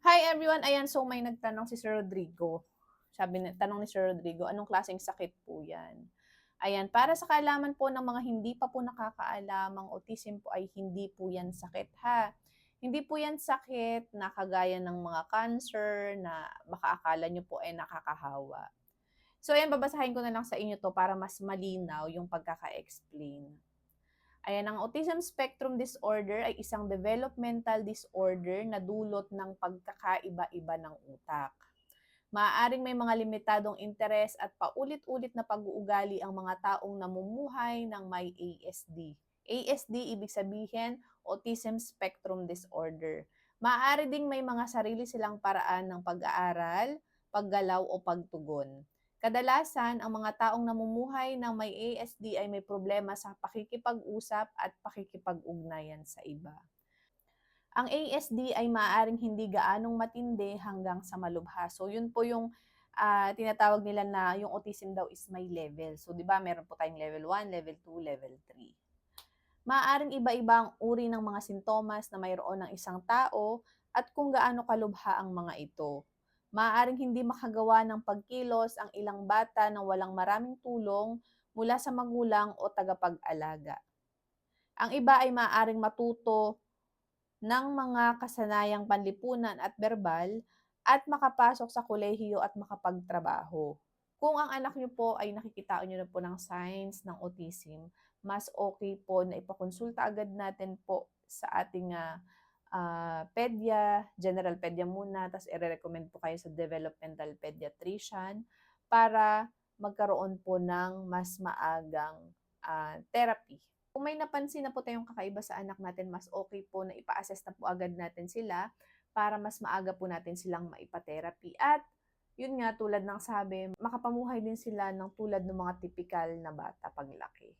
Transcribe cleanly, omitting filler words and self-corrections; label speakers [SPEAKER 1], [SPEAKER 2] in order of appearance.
[SPEAKER 1] Hi everyone! Ayan, so may nagtanong si Sir Rodrigo. Tanong ni Sir Rodrigo, anong klaseng sakit po yan? Ayan, para sa kaalaman po ng mga hindi pa po nakakaalam, ang autism po ay hindi po yan sakit ha. Hindi po yan sakit na kagaya ng mga cancer na baka akala nyo po ay nakakahawa. So ayan, babasahin ko na lang sa inyo to para mas malinaw yung pagkaka-explain. Ayan, ang autism spectrum disorder ay isang developmental disorder na dulot ng pagkakaiba-iba ng utak. Maaaring may mga limitadong interes at paulit-ulit na pag-uugali ang mga taong namumuhay ng may ASD. ASD ibig sabihin Autism Spectrum Disorder. Maaari ding may mga sarili silang paraan ng pag-aaral, paggalaw o pagtugon. Kadalasan, ang mga taong namumuhay ng may ASD ay may problema sa pakikipag-usap at pakikipag-ugnayan sa iba. Ang ASD ay maaaring hindi gaanong matindi hanggang sa malubha. So, yun po yung tinatawag nila na yung autism daw is may level. So, di ba, meron po tayong level 1, level 2, level 3. Maaaring iba-iba ang uri ng mga sintomas na mayroon ng isang tao at kung gaano kalubha ang mga ito. Maaaring hindi makagawa ng pagkilos ang ilang bata nang walang maraming tulong mula sa magulang o tagapag-alaga. Ang iba ay maaaring matuto ng mga kasanayang panlipunan at berbal at makapasok sa kolehiyo at makapagtrabaho. Kung ang anak niyo po ay nakikita niyo na po ng signs ng autism, mas okay po na ipakonsulta agad natin po sa ating pedya, general pedya muna, tapos i-recommend po kayo sa developmental pediatrician para magkaroon po ng mas maagang therapy. Kung may napansin na po tayong kakaiba sa anak natin, mas okay po na ipa-assess na po agad natin sila para mas maaga po natin silang maipa-therapy. At yun nga, tulad ng sabi, makapamuhay din sila ng tulad ng mga tipikal na bata paglaki.